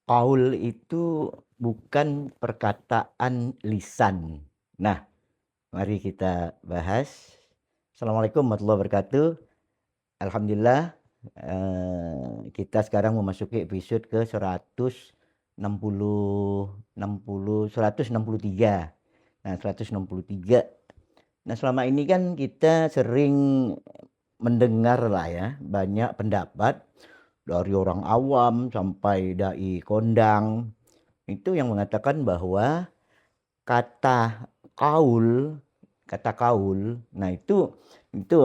Qaul itu bukan perkataan lisan. Nah, mari kita bahas. Assalamualaikum warahmatullahi wabarakatuh. Alhamdulillah, kita sekarang memasuki episode ke 163. Nah, 163. Nah, selama ini kan kita sering mendengar lah ya, banyak pendapat dari orang awam sampai dai kondang itu yang mengatakan bahwa kata kaul, nah itu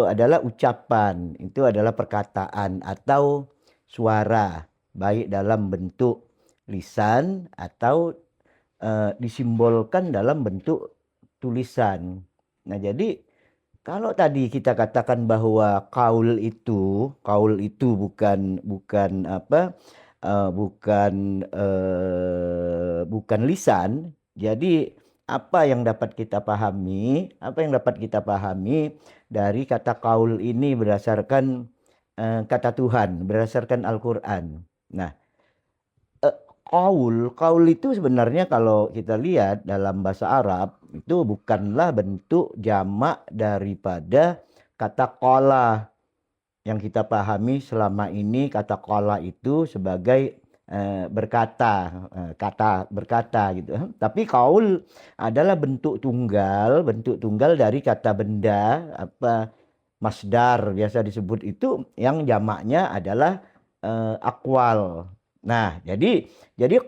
adalah ucapan, itu adalah perkataan atau suara, baik dalam bentuk lisan atau disimbolkan dalam bentuk tulisan. Nah, jadi kalau tadi kita katakan bahwa kaul itu bukan lisan. Jadi apa yang dapat kita pahami? Apa yang dapat kita pahami dari kata kaul ini berdasarkan kata Tuhan, berdasarkan Al-Qur'an. Nah, kaul itu sebenarnya kalau kita lihat dalam bahasa Arab itu bukanlah bentuk jamak daripada kata qala yang kita pahami selama ini. Kata qala itu sebagai kata berkata gitu. Tapi qaul adalah bentuk tunggal dari kata benda, masdar biasa disebut itu, yang jamaknya adalah aqwal. Nah, jadi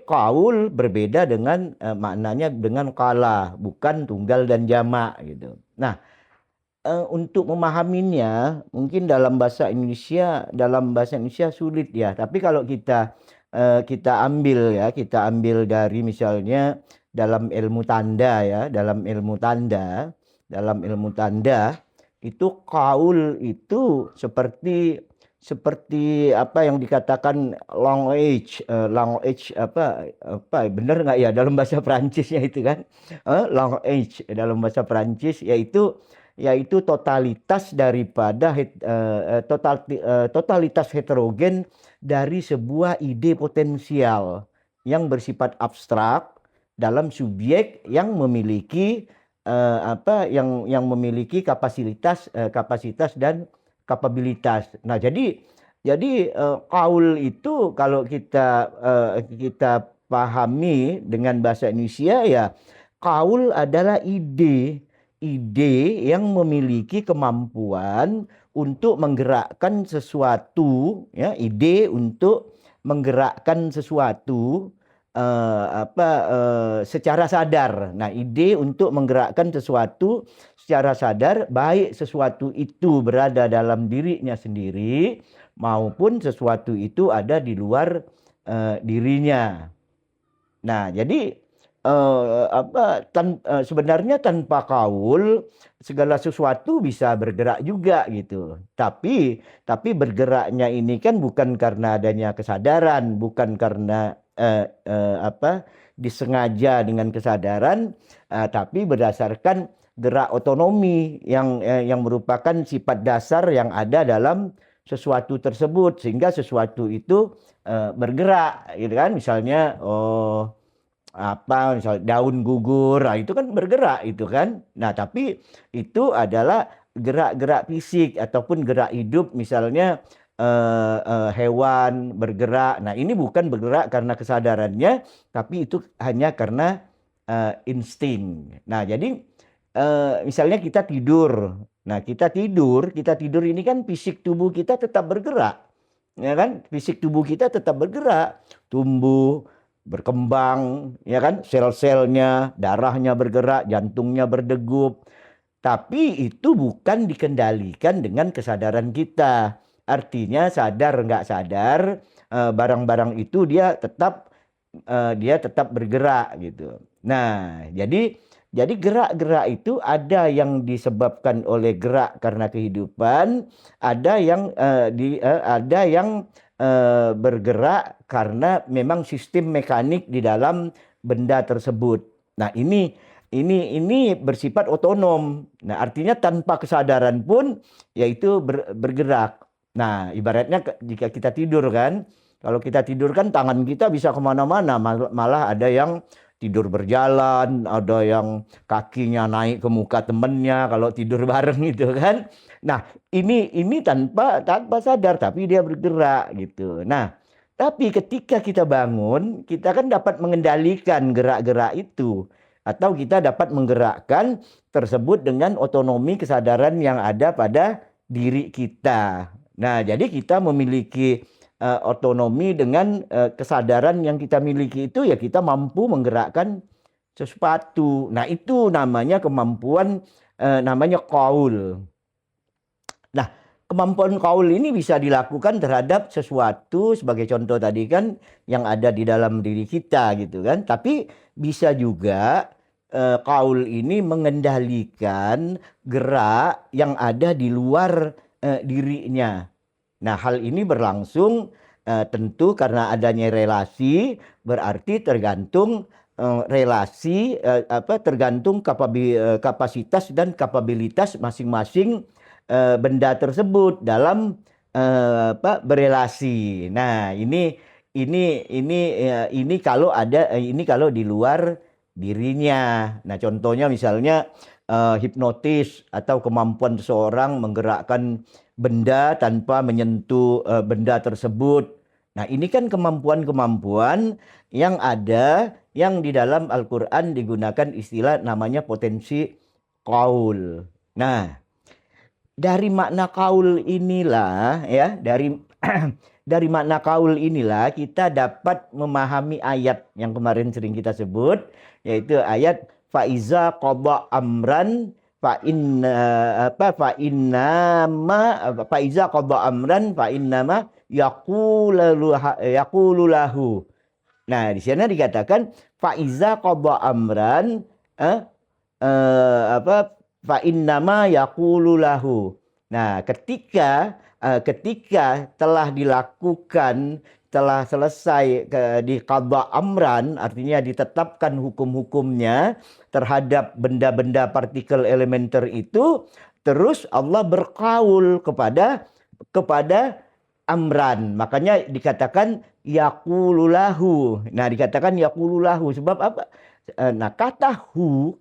qaul berbeda dengan maknanya dengan qala, bukan tunggal dan jamak gitu. Nah, untuk memahaminya mungkin dalam bahasa Indonesia sulit ya. Tapi kalau kita ambil dari misalnya dalam ilmu tanda ya, dalam ilmu tanda itu qaul itu seperti apa yang dikatakan language benar nggak ya dalam bahasa Prancisnya itu kan, language dalam bahasa Prancis yaitu totalitas daripada totalitas heterogen dari sebuah ide potensial yang bersifat abstrak dalam subjek yang memiliki yang memiliki kapasitas dan kapabilitas. Nah, jadi qaul itu kalau kita pahami dengan bahasa Indonesia ya, qaul adalah ide yang memiliki kemampuan untuk menggerakkan sesuatu ya, ide untuk menggerakkan sesuatu secara sadar. Nah, ide untuk menggerakkan sesuatu secara sadar, baik sesuatu itu berada dalam dirinya sendiri maupun sesuatu itu ada di luar dirinya. Nah, jadi sebenarnya tanpa kaul segala sesuatu bisa bergerak juga gitu. Tapi bergeraknya ini kan bukan karena adanya kesadaran, bukan karena disengaja dengan kesadaran, tapi berdasarkan gerak otonomi yang merupakan sifat dasar yang ada dalam sesuatu tersebut, sehingga sesuatu itu bergerak gitu kan. Misalnya misalnya daun gugur, nah itu kan bergerak itu kan. Nah, tapi itu adalah gerak-gerak fisik ataupun gerak hidup, misalnya hewan bergerak. Nah, ini bukan bergerak karena kesadarannya, tapi itu hanya karena insting. Nah, jadi misalnya kita tidur. Nah, kita tidur ini kan fisik tubuh kita tetap bergerak. Ya kan? Fisik tubuh kita tetap bergerak, tumbuh, berkembang, ya kan? Sel-selnya, darahnya bergerak, jantungnya berdegup. Tapi itu bukan dikendalikan dengan kesadaran kita. Artinya sadar nggak sadar, barang-barang itu dia tetap bergerak gitu. Nah, jadi gerak-gerak itu ada yang disebabkan oleh gerak karena kehidupan, ada yang bergerak karena memang sistem mekanik di dalam benda tersebut. Nah, ini bersifat otonom. Nah, artinya tanpa kesadaran pun yaitu bergerak. Nah, ibaratnya jika kita tidur kan, Kalau kita tidur kan tangan kita bisa kemana-mana, malah ada yang tidur berjalan, ada yang kakinya naik ke muka temennya kalau tidur bareng gitu kan. Nah, ini tanpa sadar tapi dia bergerak gitu. Nah, tapi ketika kita bangun, kita kan dapat mengendalikan gerak-gerak itu atau kita dapat menggerakkan tersebut dengan otonomi kesadaran yang ada pada diri kita. Nah, jadi kita memiliki otonomi dengan kesadaran yang kita miliki itu ya kita mampu menggerakkan sesuatu. Nah, itu namanya kemampuan namanya qaul. Nah, kemampuan qaul ini bisa dilakukan terhadap sesuatu sebagai contoh tadi kan yang ada di dalam diri kita gitu kan. Tapi bisa juga qaul ini mengendalikan gerak yang ada di luar dirinya. Nah, hal ini berlangsung tentu karena adanya relasi, berarti tergantung relasi tergantung kapasitas dan kapabilitas masing-masing benda tersebut dalam berelasi. Nah, ini kalau ada ini kalau di luar dirinya. Nah, contohnya misalnya hipnotis atau kemampuan seseorang menggerakkan benda tanpa menyentuh benda tersebut. Nah, ini kan kemampuan-kemampuan yang ada yang di dalam Al-Qur'an digunakan istilah namanya potensi qaul. Nah, dari makna qaul inilah ya, dari makna qaul inilah kita dapat memahami ayat yang kemarin sering kita sebut, yaitu ayat faiza qada amran fa iza qada amran fa innama yaqulu lahu. Nah, di sana dikatakan faiza qada amran fa innama yaqulu lahu. Nah, ketika telah dilakukan, telah selesai di qada amran, artinya ditetapkan hukum-hukumnya terhadap benda-benda partikel elementer itu, terus Allah berqaul kepada amran. Makanya dikatakan yaqululahu. Nah, dikatakan yaqululahu sebab apa? Nah, kata hu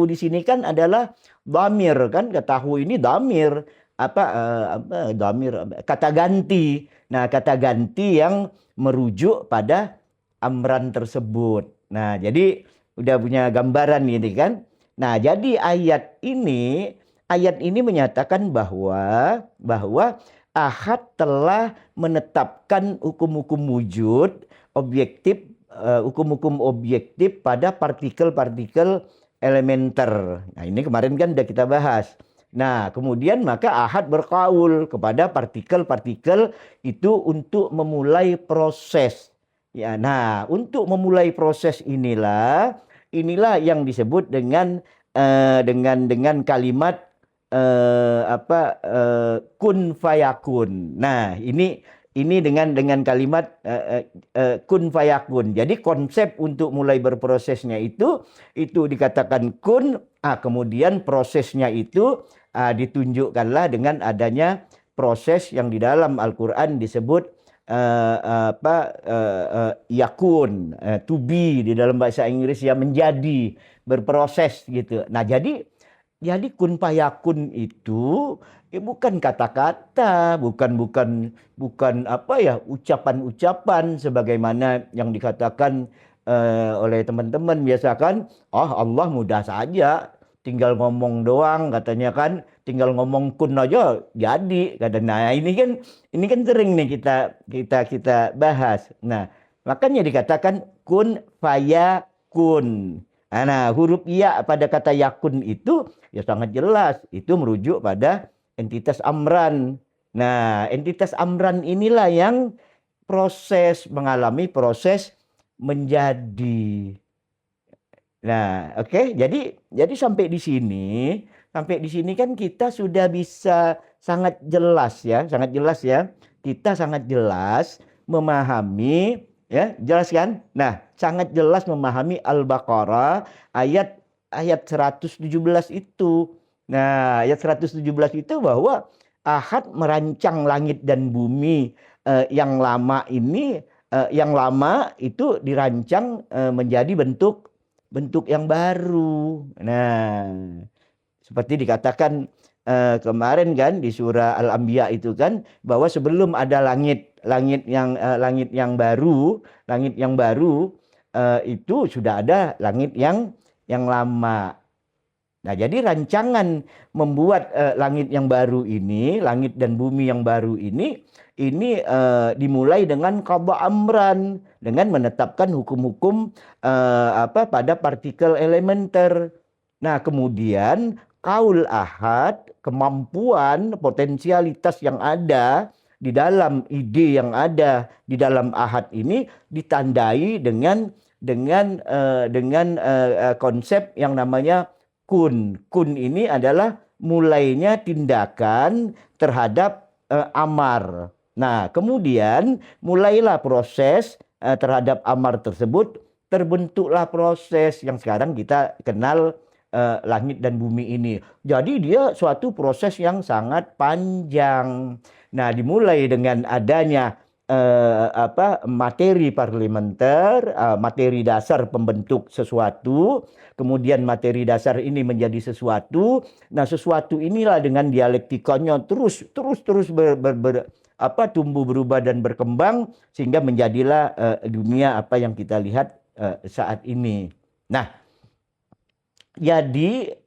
di sini kan adalah dhamir kan, kata hu ini dhamir dhamir kata ganti. Nah, kata ganti yang merujuk pada amran tersebut. Nah, jadi udah punya gambaran ini kan. Nah, jadi ayat ini menyatakan bahwa Ahad telah menetapkan hukum-hukum wujud objektif, hukum-hukum objektif pada partikel-partikel elementer. Nah, ini kemarin kan sudah kita bahas. Nah, kemudian maka Ahad berqaul kepada partikel-partikel itu untuk memulai proses. Ya, nah, untuk memulai proses inilah yang disebut dengan kalimat kun fayakun. Nah, ini dengan kalimat kun fayakun. Jadi konsep untuk mulai berprosesnya itu dikatakan kun, kemudian prosesnya itu ditunjukkanlah dengan adanya proses yang di dalam Al-Qur'an disebut yakun, to be di dalam bahasa Inggris, ya menjadi, berproses gitu. Nah, jadi kun fayakun itu bukan kata-kata, bukan ucapan-ucapan sebagaimana yang dikatakan oleh teman-teman biasa kan, Allah mudah saja, tinggal ngomong doang katanya kan, tinggal ngomong kun aja jadi katanya. Nah, ini kan sering nih kita bahas. Nah, makanya dikatakan kun fayakun. Nah, huruf ya pada kata yakun itu ya sangat jelas, itu merujuk pada entitas amran. Nah, entitas amran inilah yang mengalami proses menjadi. Nah, oke. Jadi sampai di sini kan kita sudah bisa sangat jelas ya. Kita sangat jelas memahami, ya, jelas kan? Nah, sangat jelas memahami Al-Baqarah ayat 117 itu. Nah, ayat 117 itu bahwa Ahad merancang langit dan bumi yang lama ini yang lama itu dirancang menjadi bentuk yang baru. Nah, seperti dikatakan kemarin kan di surah Al-Anbiya itu kan, bahwa sebelum ada langit yang baru, itu sudah ada langit yang lama. Nah, jadi rancangan membuat langit yang baru ini, langit dan bumi yang baru ini dimulai dengan qadha amran, dengan menetapkan hukum-hukum pada partikel elementer. Nah, kemudian kaul ahad, kemampuan, potensialitas yang ada di dalam ide yang ada di dalam ahad ini ditandai dengan konsep yang namanya kun. Kun ini adalah mulainya tindakan terhadap amar. Nah, kemudian mulailah proses terhadap amar tersebut, terbentuklah proses yang sekarang kita kenal langit dan bumi ini. Jadi dia suatu proses yang sangat panjang. Nah, dimulai dengan adanya materi parlementer, materi dasar pembentuk sesuatu, kemudian materi dasar ini menjadi sesuatu. Nah, sesuatu inilah dengan dialektikanya terus tumbuh, berubah dan berkembang sehingga menjadilah dunia apa yang kita lihat saat ini. Nah, jadi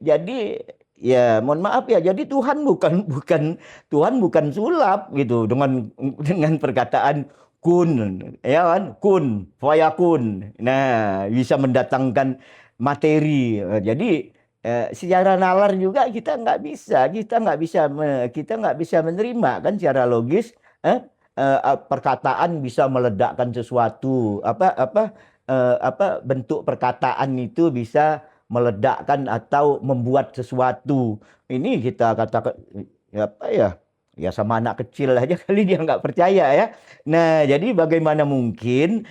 ya mohon maaf ya, jadi Tuhan bukan sulap gitu dengan perkataan kun, ya kan, kun fayakun. Nah, bisa mendatangkan materi. Jadi secara nalar juga kita nggak bisa menerima kan secara logis perkataan bisa meledakkan sesuatu, bentuk perkataan itu bisa meledakkan atau membuat sesuatu. Ini kita katakan ya sama anak kecil aja kali dia nggak percaya ya. Nah, jadi bagaimana mungkin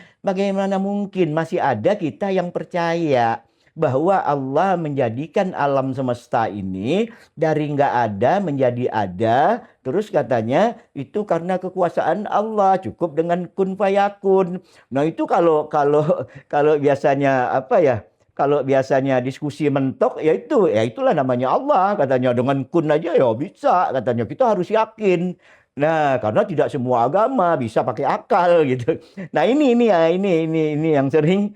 masih ada kita yang percaya bahwa Allah menjadikan alam semesta ini dari nggak ada menjadi ada, terus katanya itu karena kekuasaan Allah, cukup dengan kun fayakun. Nah, itu kalau biasanya kalau biasanya diskusi mentok, ya itulah namanya Allah, katanya dengan kun aja ya bisa, katanya kita harus yakin. Nah, karena tidak semua agama bisa pakai akal gitu. Nah, ini yang sering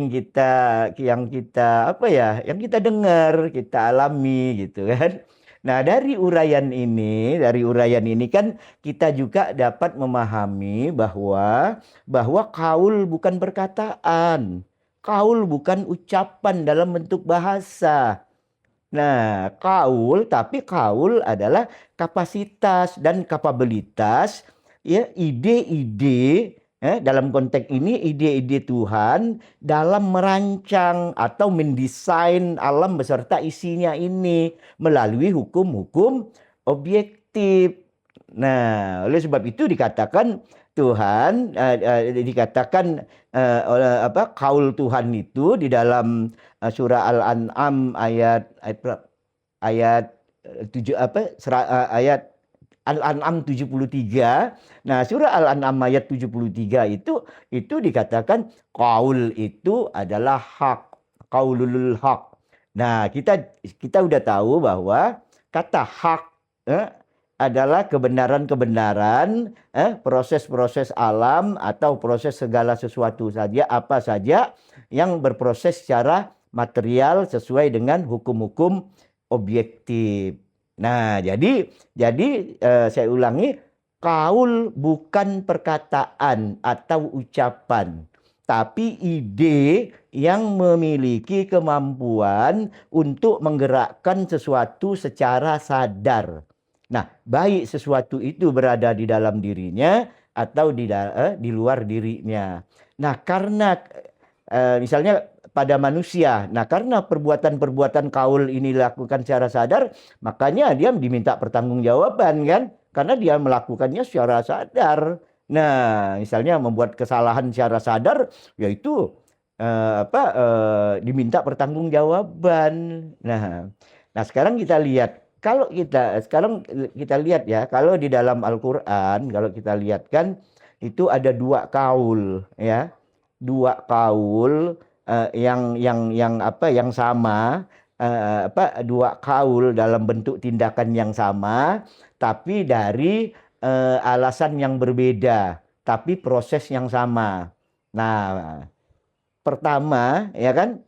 kita dengar, kita alami gitu kan. Nah, dari uraian ini kan kita juga dapat memahami bahwa kaul bukan perkataan. Kaul bukan ucapan dalam bentuk bahasa. Nah, tapi kaul adalah kapasitas dan kapabilitas, ya, ide-ide, dalam konteks ini ide-ide Tuhan dalam merancang atau mendesain alam beserta isinya ini melalui hukum-hukum objektif. Nah, oleh sebab itu dikatakan Tuhan kaul Tuhan itu di dalam surah Al-An'am ayat 73. Nah, surah Al-An'am ayat 73 itu dikatakan kaul itu adalah hak, kaulul hak. Nah, kita udah tahu bahwa kata hak adalah kebenaran-kebenaran, proses-proses alam atau proses segala sesuatu saja, apa saja yang berproses secara material sesuai dengan hukum-hukum objektif. Nah, jadi saya ulangi, kaul bukan perkataan atau ucapan, tapi ide yang memiliki kemampuan untuk menggerakkan sesuatu secara sadar. Nah, baik sesuatu itu berada di dalam dirinya atau di luar dirinya. Nah, karena misalnya pada manusia, nah karena perbuatan-perbuatan kaul ini dilakukan secara sadar, makanya dia diminta pertanggungjawaban kan, karena dia melakukannya secara sadar. Nah, misalnya membuat kesalahan secara sadar, yaitu diminta pertanggungjawaban. Nah, sekarang kita lihat kalau kita sekarang kita lihat ya, kalau di dalam Al-Qur'an kalau kita lihat kan itu ada dua kaul ya. Dua kaul yang apa yang sama dua kaul dalam bentuk tindakan yang sama tapi dari alasan yang berbeda, tapi proses yang sama. Nah, pertama ya kan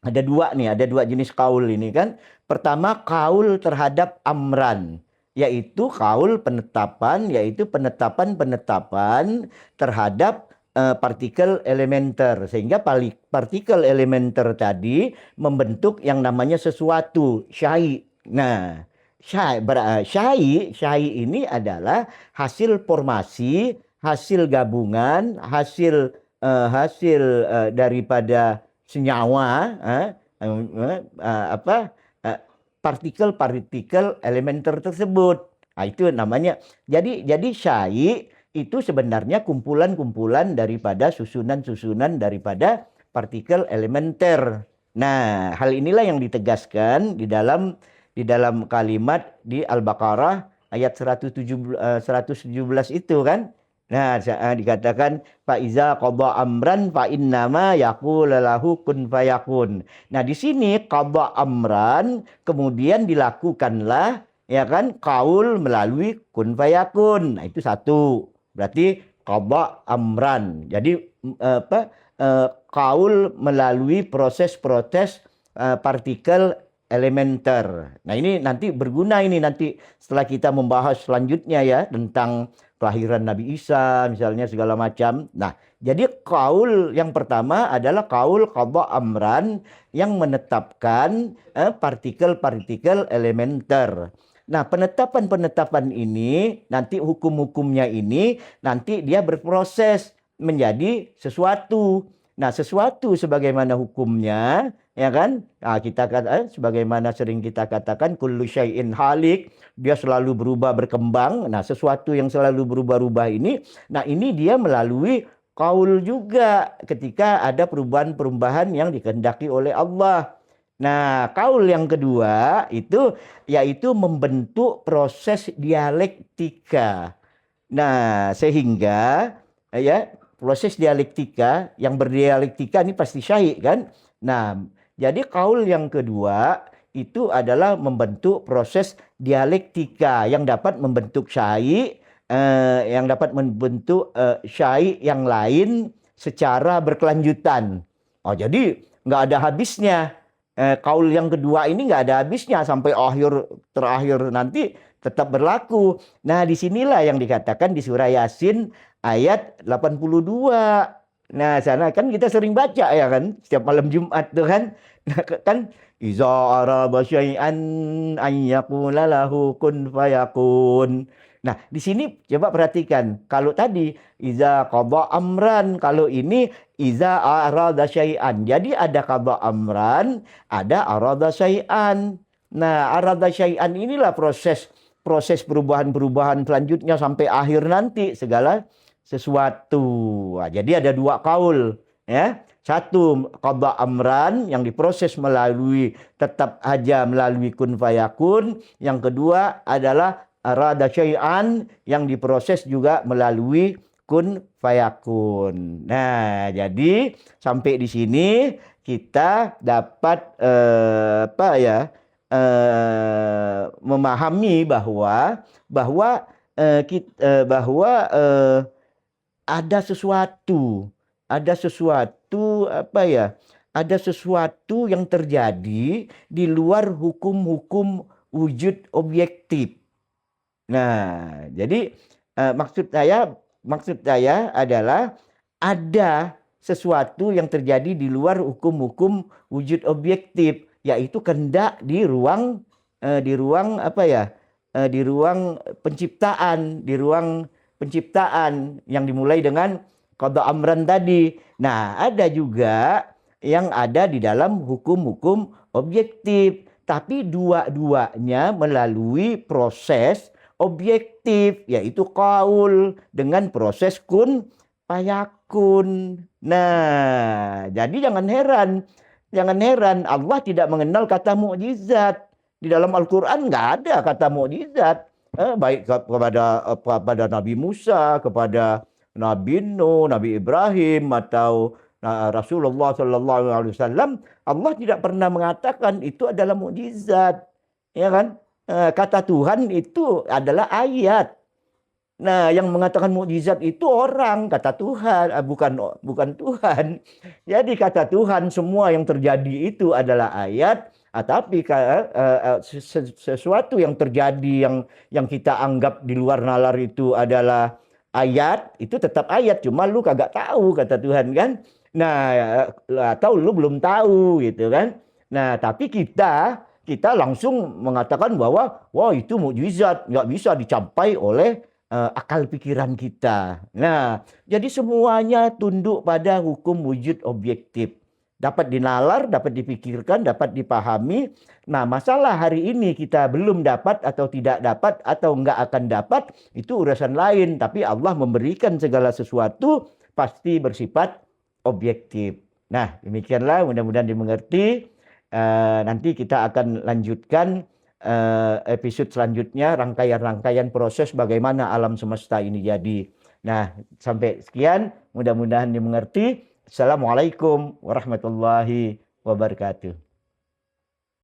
ada dua nih, ada dua jenis kaul ini kan. Pertama kaul terhadap amran, yaitu kaul penetapan, yaitu penetapan terhadap partikel elementer. Sehingga partikel elementer tadi membentuk yang namanya sesuatu, syai. Nah, syai ini adalah hasil formasi, hasil gabungan, hasil daripada senyawa partikel-partikel elementer tersebut. Nah, itu namanya. Jadi syai itu sebenarnya kumpulan-kumpulan daripada susunan-susunan daripada partikel elementer. Nah, hal inilah yang ditegaskan di dalam kalimat di Al-Baqarah ayat 117 itu kan. Nah, dikatakan faiza qada amran fa innama yaqulu lahu kun fayakun. Nah, di sini qada amran kemudian dilakukanlah ya kan kaul melalui kun fayakun. Nah, itu satu. Berarti qada amran. Jadi kaul melalui proses-proses partikel elementer. Nah, ini nanti berguna ini nanti setelah kita membahas selanjutnya ya tentang kelahiran Nabi Isa misalnya segala macam. Nah, jadi kaul yang pertama adalah kaul qada amran yang menetapkan partikel-partikel elementer. Nah, penetapan-penetapan ini nanti hukum-hukumnya ini nanti dia berproses menjadi sesuatu. Nah, sesuatu sebagaimana hukumnya ya kan? Nah, kita sebagaimana sering kita katakan kullu syai'in halik, dia selalu berubah berkembang. Nah, sesuatu yang selalu berubah-ubah ini, nah ini dia melalui kaul juga ketika ada perubahan-perubahan yang dikehendaki oleh Allah. Nah, kaul yang kedua itu yaitu membentuk proses dialektika. Nah, sehingga ya proses dialektika yang berdialektika ini pasti syai' kan? Nah, jadi kaul yang kedua itu adalah membentuk proses dialektika yang dapat membentuk syai', yang dapat membentuk syai' yang lain secara berkelanjutan. Oh, jadi nggak ada habisnya. Kaul yang kedua ini nggak ada habisnya sampai terakhir nanti tetap berlaku. Nah, disinilah yang dikatakan di surah Yasin ayat 82. Nah, sana kan kita sering baca ya kan, setiap malam Jumat tuh kan. Nah, kan iza arada syai'an an yaqula lahu kun fayakun. Nah, di sini coba perhatikan. Kalau tadi iza qada amran, kalau ini iza arada syai'an. Jadi ada qada amran, ada arada syai'an. Nah, arada syai'an inilah proses perubahan-perubahan selanjutnya sampai akhir nanti segala sesuatu. Nah, jadi ada dua kaul ya. Satu qada amran yang diproses tetap aja melalui kun fayakun. Yang kedua adalah arada syai'an yang diproses juga melalui kun fayakun. Nah, jadi sampai di sini kita dapat memahami bahwa ada sesuatu ada sesuatu yang terjadi di luar hukum-hukum wujud objektif. Nah, jadi maksud saya adalah ada sesuatu yang terjadi di luar hukum-hukum wujud objektif, yaitu kehendak di ruang penciptaan yang dimulai dengan qada amran tadi. Nah, ada juga yang ada di dalam hukum-hukum objektif, tapi dua-duanya melalui proses objektif, yaitu qaul dengan proses kun fayakun. Nah, jadi jangan heran Allah tidak mengenal kata mukjizat. Di dalam Al-Quran nggak ada kata mukjizat. Baik kepada Nabi Musa, kepada Nabi Nuh, Nabi Ibrahim, atau Rasulullah Sallallahu Alaihi Wasallam, Allah tidak pernah mengatakan itu adalah mukjizat, ya kan? Kata Tuhan itu adalah ayat. Nah, yang mengatakan mukjizat itu orang, kata Tuhan, bukan Tuhan. Jadi kata Tuhan semua yang terjadi itu adalah ayat, tapi sesuatu yang terjadi yang kita anggap di luar nalar itu adalah ayat, itu tetap ayat, cuma lu kagak tahu, kata Tuhan kan. Nah, atau lu belum tahu gitu kan. Nah, tapi kita langsung mengatakan bahwa wah itu mukjizat, nggak bisa dicapai oleh akal pikiran kita. Nah, jadi semuanya tunduk pada hukum wujud objektif. Dapat dinalar, dapat dipikirkan, dapat dipahami. Nah, masalah hari ini kita belum dapat atau tidak dapat atau enggak akan dapat, itu urusan lain. Tapi Allah memberikan segala sesuatu pasti bersifat objektif. Nah, demikianlah, mudah-mudahan dimengerti. Nanti kita akan lanjutkan episode selanjutnya, rangkaian-rangkaian proses bagaimana alam semesta ini jadi. Nah, sampai sekian, mudah-mudahan dimengerti. Assalamualaikum warahmatullahi wabarakatuh.